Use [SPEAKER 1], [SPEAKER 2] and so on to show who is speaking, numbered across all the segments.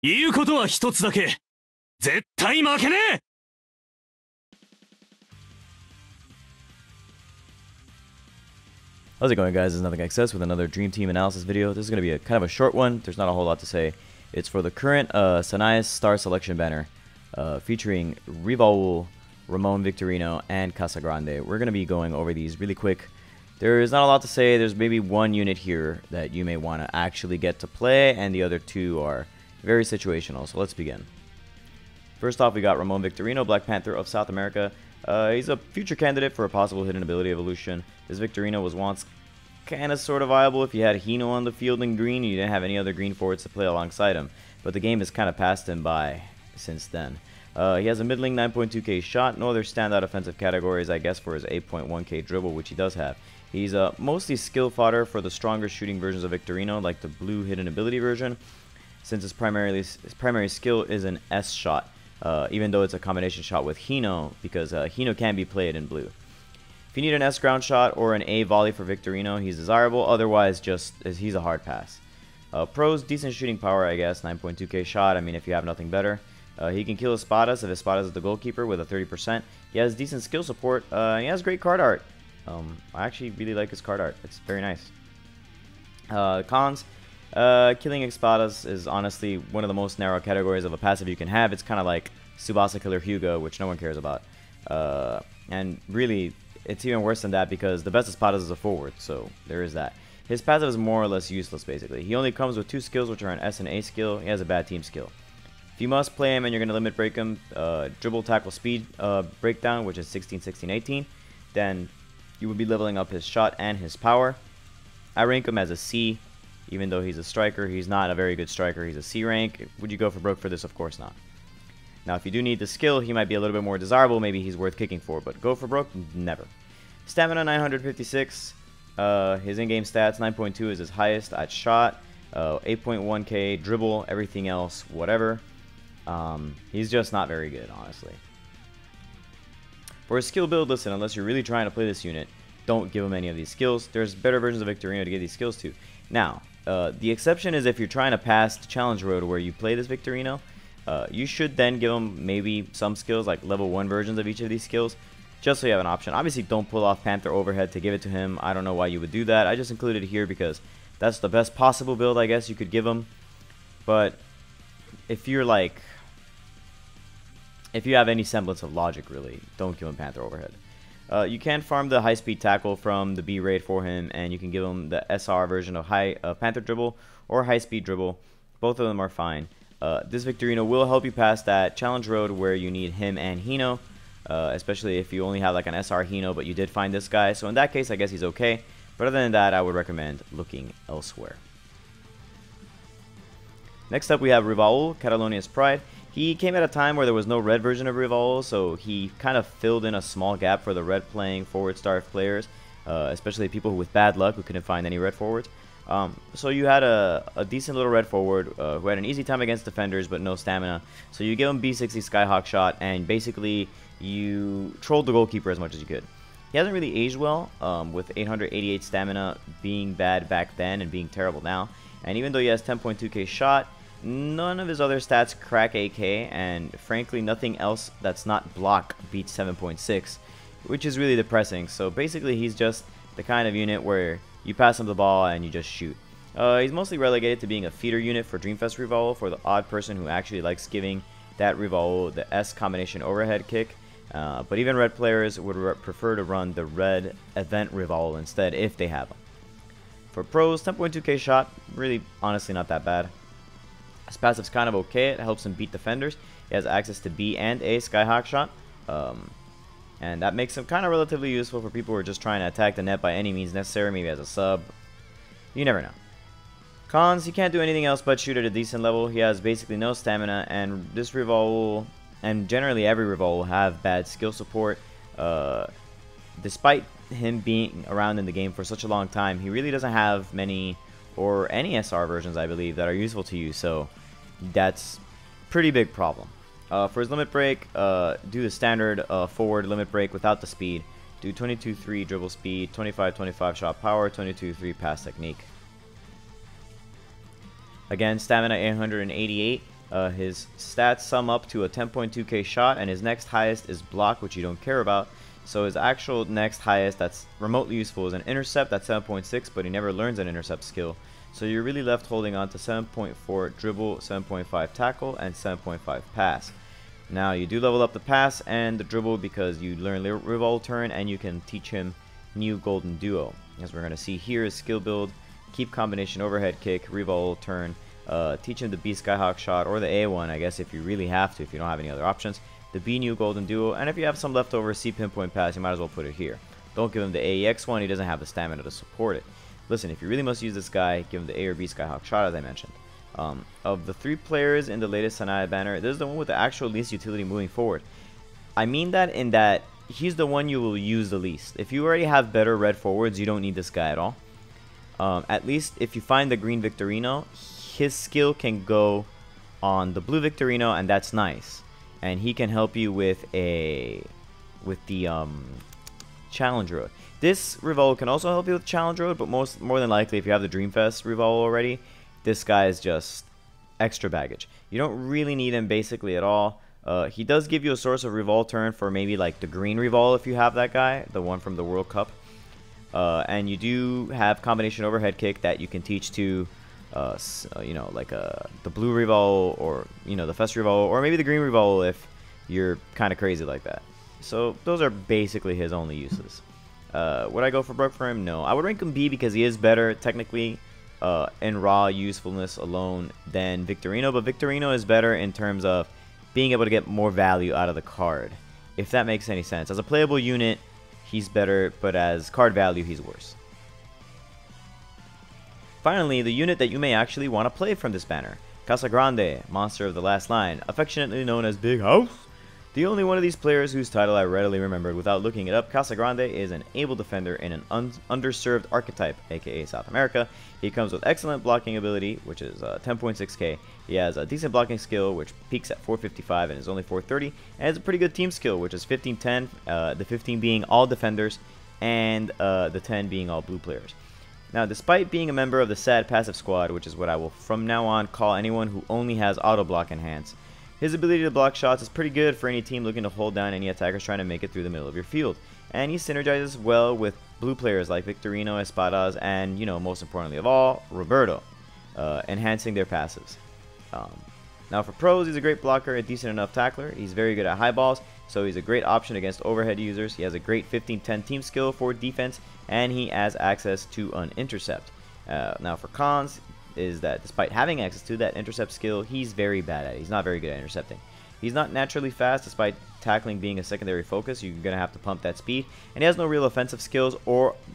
[SPEAKER 1] 言うことは一つだけ。絶対負けねえ。
[SPEAKER 2] How's it going, guys? This is Nothing Excess with another Dream Team analysis video. This is going to be a kind of a short one. There's not a whole lot to say. It's for the current Sanae Star Selection banner, featuring Ravallo, Ramon Victorino, and Casagrande. We're going to be going over these really quick. There is not a lot to say. There's maybe one unit here that you may want to actually get to play, and the other two are very situational. So let's begin. First off, we got Ramon Victorino, Black Panther of South America. He's a future candidate for a possible hidden ability evolution. This Victorino was once kind of sort of viable if you had Hino on the field in green and you didn't have any other green forwards to play alongside him, but the game has kind of passed him by since then. He has a middling 9.2k shot, no other standout offensive categories, I guess, for his 8.1k dribble, which he does have. He's mostly skill fodder for the stronger shooting versions of Victorino, like the blue hidden ability version, since his primary skill is an S shot, even though it's a combination shot with Hino, because Hino can be played in blue. If you need an S ground shot or an A volley for Victorino, he's desirable. Otherwise, he's a hard pass. Pros, decent shooting power, I guess. 9.2k shot. I mean, if you have nothing better. He can kill Espadas if Espadas is the goalkeeper with a 30%. He has decent skill support. He has great card art. I actually really like his card art. It's very nice. Cons. Killing Espadas is honestly one of the most narrow categories of a passive you can have. It's kind of like Tsubasa Killer Hyuga, which no one cares about. And really, it's even worse than that because the best Espadas is a forward, so there is that. His passive is more or less useless, basically. He only comes with two skills, which are an S and A skill. He has a bad team skill. If you must play him and you're going to limit break him, dribble, tackle, speed breakdown, which is 16, 16, 18, then you would be leveling up his shot and his power. I rank him as a C, even though he's a striker. He's not a very good striker. He's a C rank. Would you go for broke for this? Of course not. Now, if you do need the skill, he might be a little bit more desirable. Maybe he's worth kicking for, but go for broke? Never. Stamina 956. His in-game stats 9.2 is his highest at shot. 8.1k dribble. Everything else, whatever. He's just not very good, honestly. For his skill build, listen, unless you're really trying to play this unit, don't give him any of these skills. There's better versions of Victorino to give these skills to. Now, the exception is if you're trying to pass the challenge road where you play this Victorino. You should then give him maybe some skills, like level 1 versions of each of these skills, just so you have an option. Obviously, don't pull off Panther Overhead to give it to him. I don't know why you would do that. I just included it here because that's the best possible build, I guess, you could give him. But if you're like, if you have any semblance of logic, really, don't give him Panther Overhead. You can farm the high-speed tackle from the B raid for him, and you can give him the SR version of Panther Dribble or high-speed dribble. Both of them are fine. This Victorino will help you pass that challenge road where you need him and Hino, especially if you only have like an SR Hino, but you did find this guy. So in that case, I guess he's okay. But other than that, I would recommend looking elsewhere. Next up, we have Ravallo, Catalonia's Pride. He came at a time where there was no red version of Ravallo, so he kind of filled in a small gap for the red playing forward star players, especially people with bad luck who couldn't find any red forwards. So you had a decent little red forward who had an easy time against defenders but no stamina. So you give him B60 Skyhawk shot and basically you trolled the goalkeeper as much as you could. He hasn't really aged well, with 888 stamina being bad back then and being terrible now. And even though he has 10.2k shot, none of his other stats crack AK, and frankly nothing else that's not block beats 7.6, which is really depressing. So basically he's just the kind of unit where you pass him the ball and you just shoot. He's mostly relegated to being a feeder unit for Dreamfest Ravallo for the odd person who actually likes giving that Ravallo the S combination overhead kick. But even red players would prefer to run the red event Ravallo instead if they have them. For pros, 10.2k shot, really honestly not that bad. His passive's kind of okay. It helps him beat defenders. He has access to B and A Skyhawk shot. And that makes him kind of relatively useful for people who are just trying to attack the net by any means necessary, maybe as a sub. You never know. Cons, he can't do anything else but shoot at a decent level. He has basically no stamina, and this Ravallo, and generally every Ravallo, will have bad skill support. Despite him being around in the game for such a long time, he really doesn't have many, or any SR versions, I believe, that are useful to you, so that's a pretty big problem. For his limit break, do the standard forward limit break without the speed. Do 22.3 dribble speed, 25.25 shot power, 22.3 pass technique. Again, stamina 888. His stats sum up to a 10.2k shot, and his next highest is block, which you don't care about. So his actual next highest that's remotely useful is an intercept. That's 7.6, but he never learns an intercept skill. So you're really left holding on to 7.4 dribble, 7.5 tackle, and 7.5 pass. Now you do level up the pass and the dribble because you learn Ravallo turn, and you can teach him new golden duo. As we're going to see here is skill build, keep combination overhead kick, Ravallo turn, teach him the B skyhawk shot, or the A one, I guess, if you really have to, if you don't have any other options. The B new golden duo, and if you have some leftover C pinpoint pass, you might as well put it here. Don't give him the AEX one, he doesn't have the stamina to support it. Listen, if you really must use this guy, give him the A or B skyhawk shot, as I mentioned. Of the 3 players in the latest Sanae banner, this is the one with the actual least utility moving forward. I mean that in that he's the one you will use the least. If you already have better red forwards, you don't need this guy at all. At least if you find the green Victorino, his skill can go on the blue Victorino, and that's nice. And he can help you with the challenge road. This Ravallo can also help you with challenge road, but more than likely, if you have the Dreamfest Ravallo already, this guy is just extra baggage. You don't really need him basically at all. He does give you a source of Ravallo turn for maybe like the green Ravallo if you have that guy, the one from the World Cup. And you do have combination overhead kick that you can teach to, you know, like the blue Ravallo, or you know, the Fest Ravallo, or maybe the green Ravallo if you're kind of crazy like that. So those are basically his only uses. Would I go for broke for him? No. I would rank him B because he is better technically in raw usefulness alone than Victorino, but Victorino is better in terms of being able to get more value out of the card, if that makes any sense. As a playable unit, he's better, but as card value, he's worse. Finally, the unit that you may actually want to play from this banner, Casagrande, Monster of the Last Line, affectionately known as Big House. The only one of these players whose title I readily remembered without looking it up. Casagrande is an able defender in an underserved archetype, aka South America. He comes with excellent blocking ability, which is 10.6k. He has a decent blocking skill, which peaks at 455 and is only 430, and has a pretty good team skill, which is 1510, the 15 being all defenders, and the 10 being all blue players. Now, despite being a member of the SAD passive squad, which is what I will from now on call anyone who only has auto block enhanced, his ability to block shots is pretty good for any team looking to hold down any attackers trying to make it through the middle of your field. And he synergizes well with blue players like Victorino, Espadas, and, you know, most importantly of all, Roberto, enhancing their passives. Now for pros, he's a great blocker, a decent enough tackler. He's very good at high balls, so he's a great option against overhead users. He has a great 15-10 team skill for defense, and he has access to an intercept. Now for cons, is that despite having access to that intercept skill, he's very bad at it. He's not very good at intercepting. He's not naturally fast, despite tackling being a secondary focus. You're going to have to pump that speed. And he has no real offensive skills,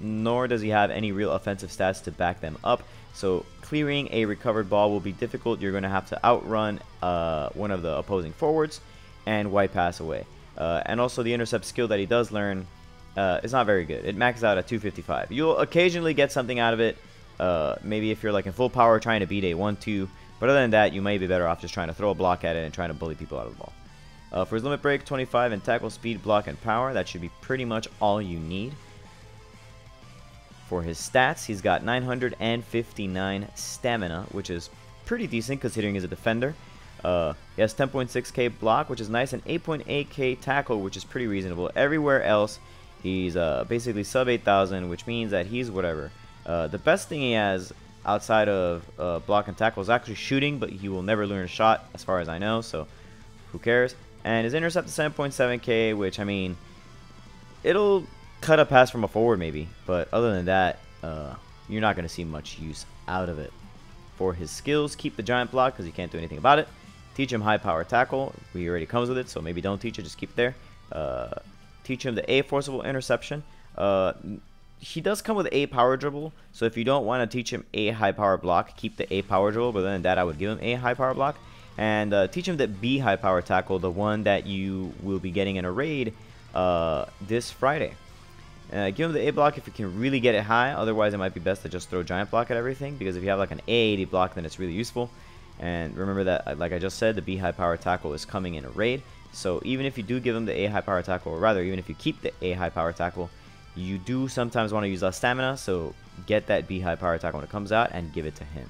[SPEAKER 2] nor does he have any real offensive stats to back them up. So clearing a recovered ball will be difficult. You're going to have to outrun one of the opposing forwards and white pass away. And also the intercept skill that he does learn is not very good. It maxes out at 255. You'll occasionally get something out of it. Maybe if you're like in full power trying to beat a 1-2, but other than that, you may be better off just trying to throw a block at it and trying to bully people out of the ball. For his limit break, 25 in tackle, speed, block, and power, that should be pretty much all you need. For his stats, he's got 959 stamina, which is pretty decent considering he's a defender. He has 10.6k block, which is nice, and 8.8k tackle, which is pretty reasonable. Everywhere else, he's basically sub 8,000, which means that he's whatever. The best thing he has outside of block and tackle is actually shooting, but he will never learn a shot as far as I know, so who cares. And his intercept is 7.7k, which, I mean, it'll cut a pass from a forward maybe, but other than that, you're not going to see much use out of it. For his skills, keep the giant block because you can't do anything about it. Teach him high power tackle. He already comes with it, so maybe don't teach it, just keep it there. Teach him the A forcible interception. He does come with A power dribble, so if you don't want to teach him A high power block, keep the A power dribble, but other than that, I would give him A high power block. And teach him the B high power tackle, the one that you will be getting in a raid this Friday. Give him the A block if you can really get it high, otherwise it might be best to just throw giant block at everything, because if you have like an A80 block, then it's really useful. And remember that, like I just said, the B high power tackle is coming in a raid, so even if you do give him the A high power tackle, or rather even if you keep the A high power tackle, you do sometimes want to use less stamina, so get that B high power tackle when it comes out and give it to him.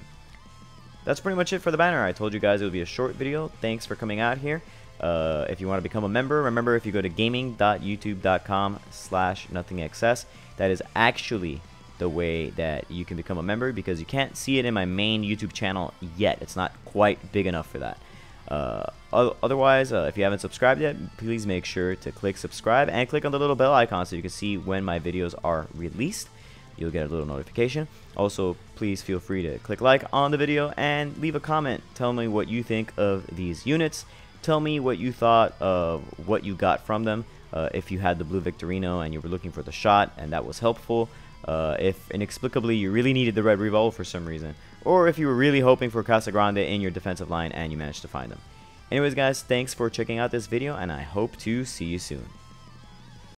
[SPEAKER 2] that's pretty much it for the banner. I told you guys it would be a short video. Thanks for coming out here. If you want to become a member, remember if you go to gaming.youtube.com/nothingexcess, that is actually the way that you can become a member, because you can't see it in my main YouTube channel yet. It's not quite big enough for that. Otherwise, if you haven't subscribed yet, please make sure to click subscribe and click on the little bell icon so you can see when my videos are released. You'll get a little notification. Also, please feel free to click like on the video and leave a comment. Tell me what you think of these units. Tell me what you thought of what you got from them. If you had the blue Victorino and you were looking for the shot and that was helpful. If inexplicably you really needed the red Ravallo for some reason. Or if you were really hoping for Casagrande in your defensive line and you managed to find them. Anyways guys, thanks for checking out this video and I hope to see you soon.